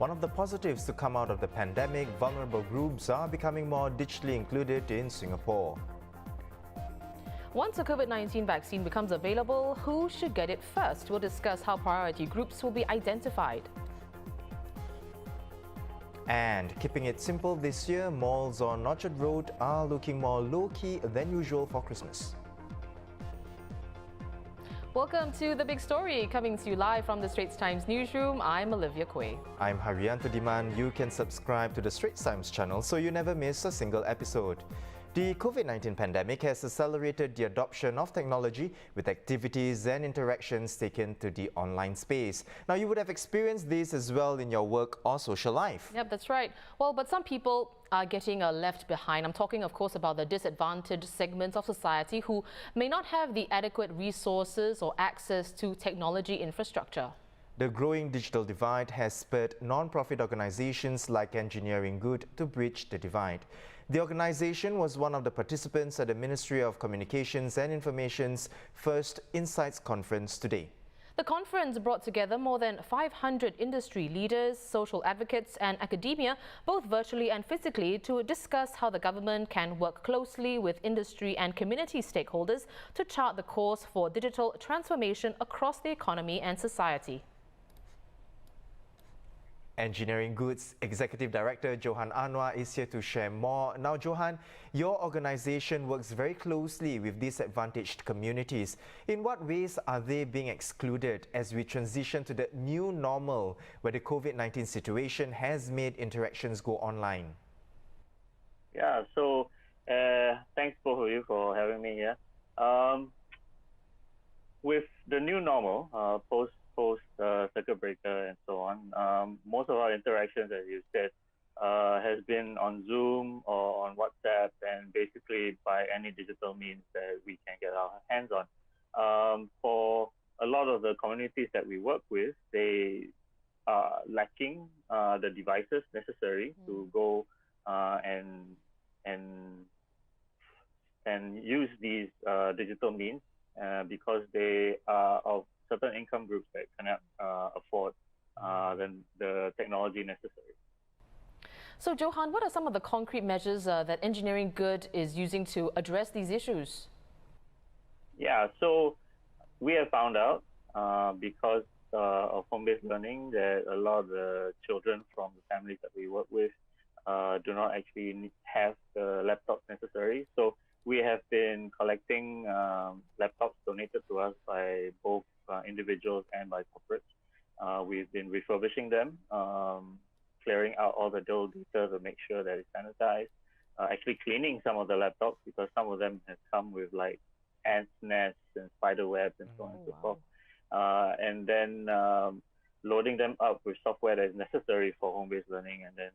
One of the positives to come out of the pandemic, vulnerable groups are becoming more digitally included in Singapore. Once a COVID-19 vaccine becomes available, who should get it first? We'll discuss how priority groups will be identified. And keeping it simple this year, malls on Orchard Road are looking more low-key than usual for Christmas. Welcome to The Big Story, coming to you live from the Straits Times newsroom. I'm Olivia Quay. I'm Haryanto Diman. You can subscribe to the Straits Times channel so you never miss a single episode. The COVID-19 pandemic has accelerated the adoption of technology with activities and interactions taken to the online space. Now, you would have experienced this as well in your work or social life. Yep, that's right. Well, but some people are getting left behind. I'm talking, of course, about the disadvantaged segments of society who may not have the adequate resources or access to technology infrastructure. The growing digital divide has spurred non-profit organizations like Engineering Good to bridge the divide. The organization was one of the participants at the Ministry of Communications and Information's first Insights Conference today. The conference brought together more than 500 industry leaders, social advocates and academia, both virtually and physically, to discuss how the government can work closely with industry and community stakeholders to chart the course for digital transformation across the economy and society. Engineering Goods Executive Director Johan Anwar is here to share more. Now, Johan, your organization works very closely with disadvantaged communities. In what ways are they being excluded as we transition to the new normal where the COVID-19 situation has made interactions go online? Yeah, so thanks both of you for having me here. With the new normal, post circuit breaker and so on, most of our interactions, as you said, has been on Zoom or on WhatsApp, and basically by any digital means that we can get our hands on. For a lot of the communities that we work with, they are lacking the devices necessary to go and use these digital means because they are of certain income groups that cannot afford the technology necessary. So, Johan, what are some of the concrete measures that Engineering Good is using to address these issues? Yeah, so we have found out because of home-based learning that a lot of the children from the families that we work with do not actually have the laptops necessary. So we have been collecting laptops donated to us by both individuals and by corporates. We've been refurbishing them, clearing out all the dull data to make sure that it's sanitized, actually cleaning some of the laptops because some of them have come with like ants' nests and spider webs and so on and so forth. And then loading them up with software that is necessary for home-based learning and then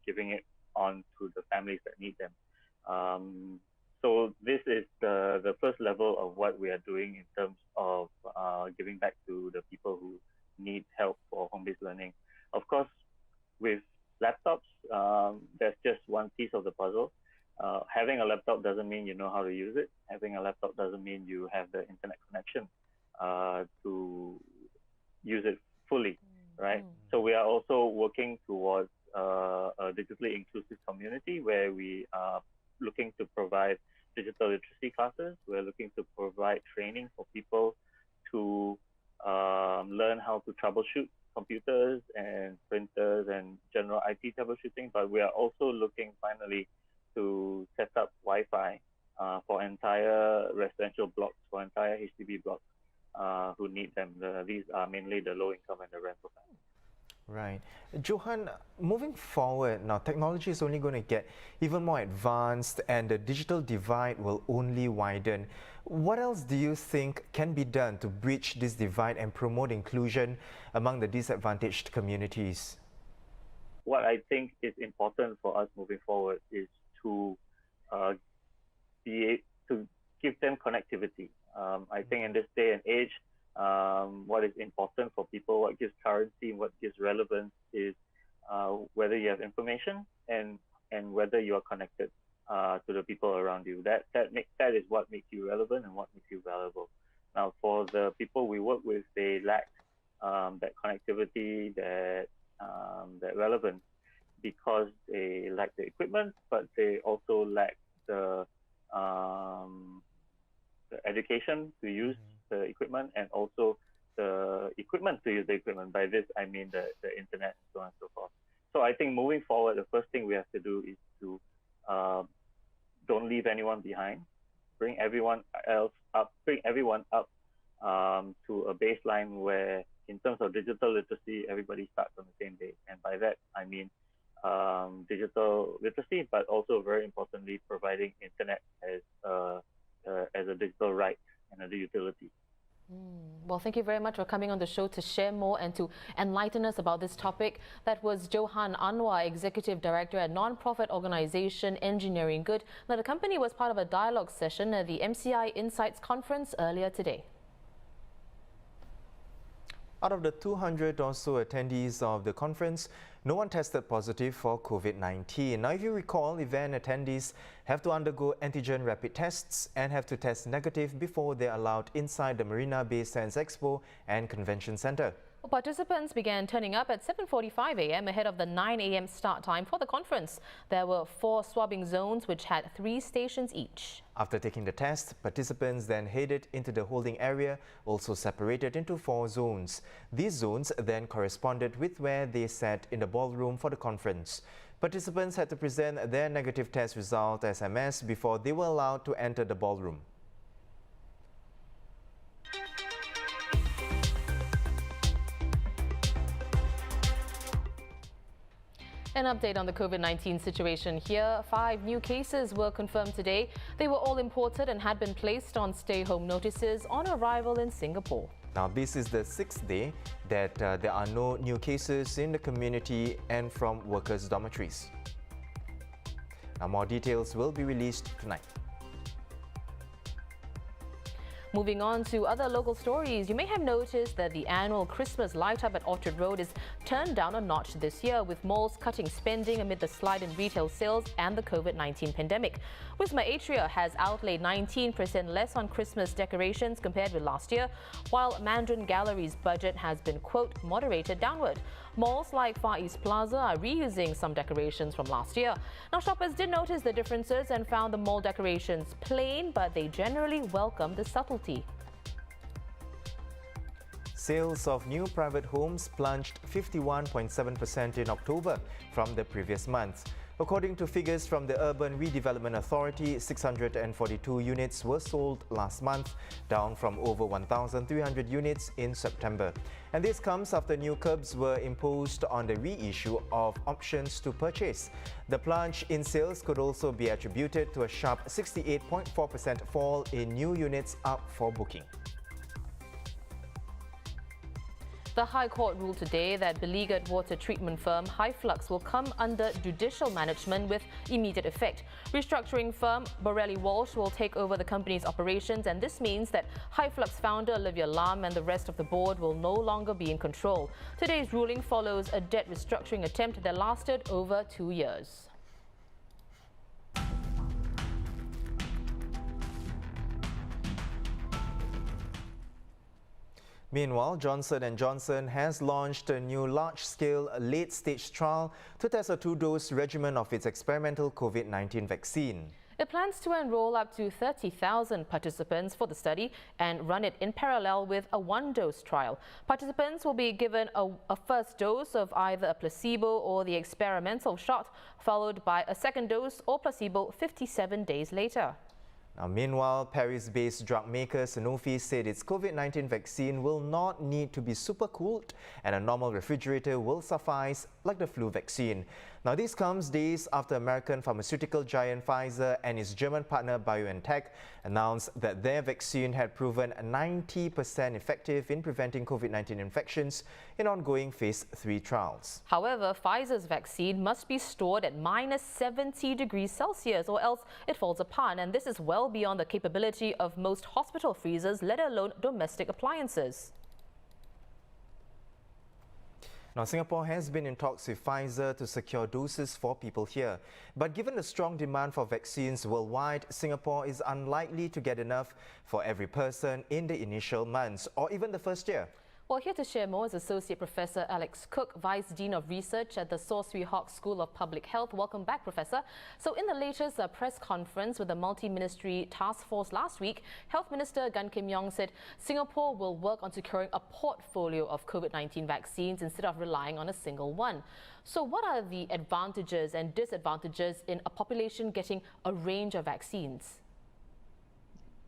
giving it on to the families that need them. So this is the first level of what we are doing in terms of giving back to the people who need help for home-based learning. Of course, with laptops, that's just one piece of the puzzle. Having a laptop doesn't mean you know how to use it. Having a laptop doesn't mean you have the internet connection to use it fully, right? So we are also working towards a digitally inclusive community where we are looking to provide digital literacy classes. We're looking to provide training for people to learn how to troubleshoot computers and printers and general IT troubleshooting. But we are also looking finally to set up Wi-Fi for entire residential blocks, for entire HDB blocks who need them. These are mainly the low income and the rental families. Right. Johan, moving forward now, technology is only going to get even more advanced and the digital divide will only widen. What else do you think can be done to bridge this divide and promote inclusion among the disadvantaged communities? What I think is important for us moving forward is to give them connectivity. I think in this day and age, what is important for people, what gives currency, what gives relevance is whether you have information and whether you are connected to the people around you. That is what makes you relevant and what makes you valuable. Now, for the people we work with, they lack that connectivity, that that relevance because they lack the equipment, but they also lack the education to use the equipment and also the equipment to use the equipment. By this, I mean the internet and so on and so forth. So I think moving forward, the first thing we have to do is to don't leave anyone behind, bring everyone up to a baseline where, in terms of digital literacy, everybody starts on the same day. And by that, I mean digital literacy, but also very importantly, providing internet as a digital right and a utility. Well, thank you very much for coming on the show to share more and to enlighten us about this topic. That was Johan Anwar, Executive Director at non-profit organization Engineering Good. Now, the company was part of a dialogue session at the MCI Insights Conference earlier today. Out of the 200 or so attendees of the conference, no one tested positive for COVID-19. Now, if you recall, event attendees have to undergo antigen rapid tests and have to test negative before they're allowed inside the Marina Bay Sands Expo and Convention Centre. Participants began turning up at 7:45 a.m. ahead of the 9 a.m. start time for the conference. There were 4 swabbing zones which had 3 stations each. After taking the test, participants then headed into the holding area, also separated into 4 zones. These zones then corresponded with where they sat in the ballroom for the conference. Participants had to present their negative test result SMS before they were allowed to enter the ballroom. An update on the COVID-19 situation here. 5 new cases were confirmed today. They were all imported and had been placed on stay-home notices on arrival in Singapore. Now, this is the 6th day that there are no new cases in the community and from workers' dormitories. Now, more details will be released tonight. Moving on to other local stories, you may have noticed that the annual Christmas light-up at Orchard Road is turned down a notch this year, with malls cutting spending amid the slide in retail sales and the COVID-19 pandemic. Wisma Atria has outlaid 19% less on Christmas decorations compared with last year, while Mandarin Gallery's budget has been, quote, moderated downward. Malls like Far East Plaza are reusing some decorations from last year. Now, shoppers did notice the differences and found the mall decorations plain, but they generally welcome the subtlety. Sales of new private homes plunged 51.7% in October from the previous month. According to figures from the Urban Redevelopment Authority, 642 units were sold last month, down from over 1,300 units in September. And this comes after new curbs were imposed on the reissue of options to purchase. The plunge in sales could also be attributed to a sharp 68.4% fall in new units up for booking. The High Court ruled today that beleaguered water treatment firm Hyflux will come under judicial management with immediate effect. Restructuring firm Borelli Walsh will take over the company's operations, and this means that Hyflux founder Olivia Lam and the rest of the board will no longer be in control. Today's ruling follows a debt restructuring attempt that lasted over 2 years. Meanwhile, Johnson & Johnson has launched a new large-scale late-stage trial to test a 2-dose regimen of its experimental COVID-19 vaccine. It plans to enroll up to 30,000 participants for the study and run it in parallel with a 1-dose trial. Participants will be given a first dose of either a placebo or the experimental shot, followed by a second dose or placebo 57 days later. Now, meanwhile, Paris-based drug maker Sanofi said its COVID-19 vaccine will not need to be super-cooled and a normal refrigerator will suffice like the flu vaccine. Now, this comes days after American pharmaceutical giant Pfizer and its German partner BioNTech announced that their vaccine had proven 90% effective in preventing COVID-19 infections in ongoing phase 3 trials. However, Pfizer's vaccine must be stored at -70 degrees Celsius or else it falls apart, and this is well beyond the capability of most hospital freezers, let alone domestic appliances. Now, Singapore has been in talks with Pfizer to secure doses for people here. But given the strong demand for vaccines worldwide, Singapore is unlikely to get enough for every person in the initial months or even the first year. Well, here to share more is Associate Professor Alex Cook, Vice Dean of Research at the Salisbury Hawke School of Public Health. Welcome back, Professor. So in the latest press conference with the multi-ministry task force last week, Health Minister Gan Kim Yong said Singapore will work on securing a portfolio of COVID-19 vaccines instead of relying on a single one. So what are the advantages and disadvantages in a population getting a range of vaccines?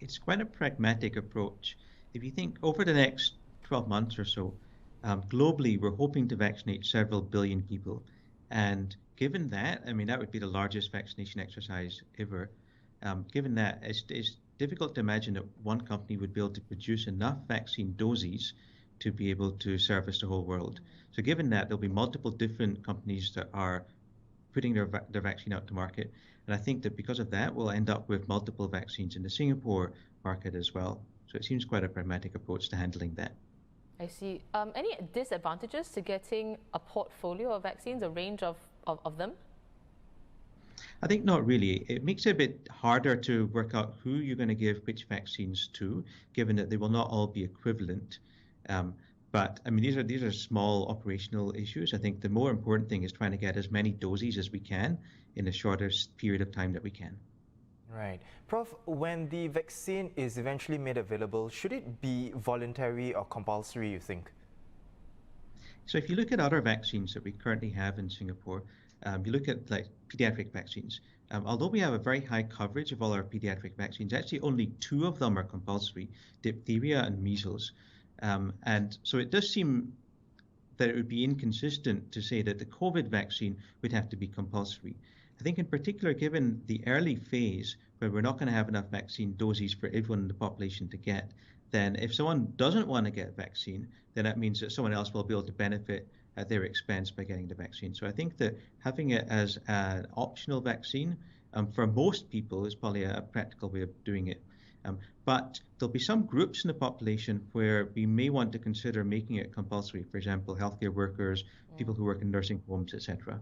It's quite a pragmatic approach. If you think over the next 12 months or so, globally, we're hoping to vaccinate several billion people. And given that, I mean, that would be the largest vaccination exercise ever. Given that, it's difficult to imagine that one company would be able to produce enough vaccine doses to be able to service the whole world. So given that, there'll be multiple different companies that are putting their vaccine out to market. And I think that because of that, we'll end up with multiple vaccines in the Singapore market as well. So it seems quite a pragmatic approach to handling that. I see. Any disadvantages to getting a portfolio of vaccines, a range of them? I think not really. It makes it a bit harder to work out who you're going to give which vaccines to, given that they will not all be equivalent. But I mean, these are small operational issues. I think the more important thing is trying to get as many doses as we can in the shortest period of time that we can. Right. Prof, when the vaccine is eventually made available, should it be voluntary or compulsory, you think? So if you look at other vaccines that we currently have in Singapore, you look at like pediatric vaccines. Although we have a very high coverage of all our pediatric vaccines, actually only 2 of them are compulsory, diphtheria and measles. And so it does seem that it would be inconsistent to say that the COVID vaccine would have to be compulsory. I think in particular, given the early phase where we're not going to have enough vaccine doses for everyone in the population to get, then if someone doesn't want to get a vaccine, then that means that someone else will be able to benefit at their expense by getting the vaccine. So I think that having it as an optional vaccine for most people is probably a practical way of doing it. But there'll be some groups in the population where we may want to consider making it compulsory. For example, healthcare workers, people who work in nursing homes, etc.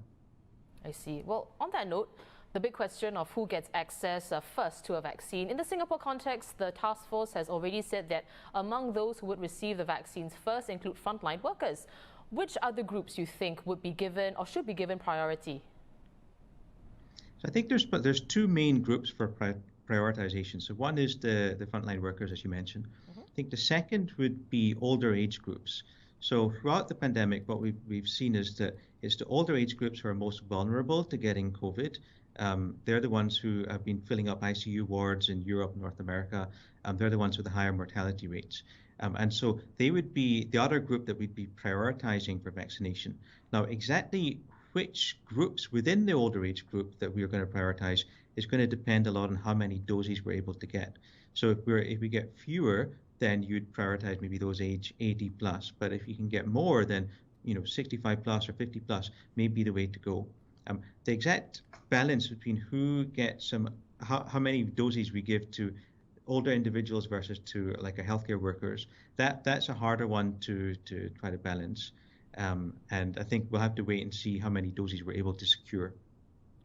I see. Well, on that note, the big question of who gets access first to a vaccine. In the Singapore context, the task force has already said that among those who would receive the vaccines first include frontline workers. Which other groups you think would be given or should be given priority? So I think there's 2 main groups for prioritization. So one is the frontline workers, as you mentioned. I think the second would be older age groups. So throughout the pandemic, what we've seen is that it's the older age groups who are most vulnerable to getting COVID. They're the ones who have been filling up ICU wards in Europe, North America. They're the ones with the higher mortality rates. And so they would be the other group that we'd be prioritizing for vaccination. Now, exactly which groups within the older age group that we are going to prioritize is going to depend a lot on how many doses we're able to get. So if we get fewer, then you'd prioritize maybe those age 80 plus. But if you can get more, then 65 plus or 50 plus may be the way to go. The exact balance between who gets how many doses we give to older individuals versus to like a healthcare workers, that's a harder one to try to balance. And I think we'll have to wait and see how many doses we're able to secure.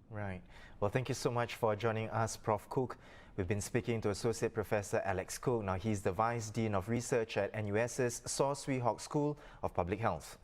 Right. Well, thank you so much for joining us, Prof. Cook. We've been speaking to Associate Professor Alex Cook. Now, he's the Vice Dean of Research at NUS's Salisbury Hawke School of Public Health.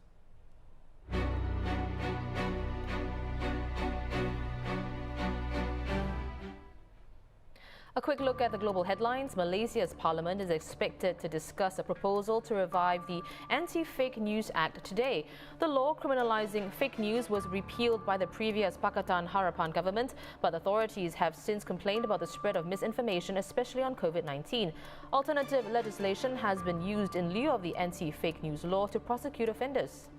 A quick look at the global headlines. Malaysia's parliament is expected to discuss a proposal to revive the Anti-Fake News Act today. The law criminalizing fake news was repealed by the previous Pakatan Harapan government, but authorities have since complained about the spread of misinformation, especially on COVID-19. Alternative legislation has been used in lieu of the Anti-Fake News law to prosecute offenders.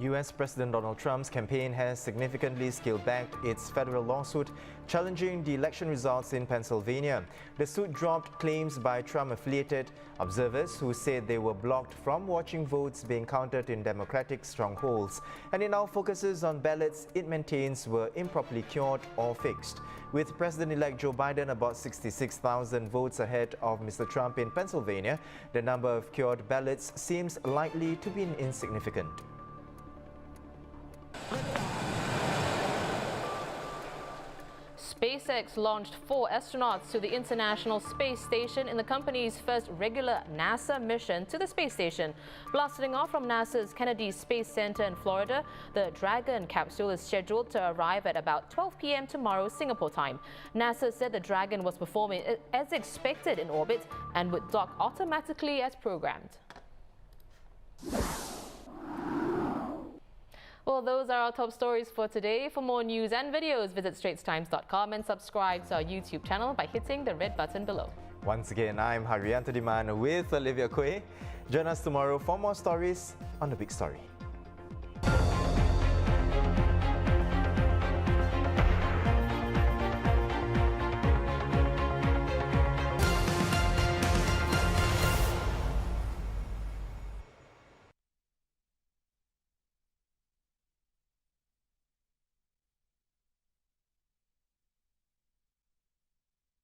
US President Donald Trump's campaign has significantly scaled back its federal lawsuit challenging the election results in Pennsylvania. The suit dropped claims by Trump-affiliated observers who said they were blocked from watching votes being counted in Democratic strongholds. And it now focuses on ballots it maintains were improperly cured or fixed. With President-elect Joe Biden about 66,000 votes ahead of Mr. Trump in Pennsylvania, the number of cured ballots seems likely to be insignificant. SpaceX launched 4 astronauts to the International Space Station in the company's first regular NASA mission to the space station. Blasting off from NASA's Kennedy Space Center in Florida, the Dragon capsule is scheduled to arrive at about 12 p.m. tomorrow, Singapore time. NASA said the Dragon was performing as expected in orbit and would dock automatically as programmed. Well, those are our top stories for today. For more news and videos, visit straitstimes.com and subscribe to our YouTube channel by hitting the red button below. Once again, I'm Haryanto Diman with Olivia Kue. Join us tomorrow for more stories on The Big Story.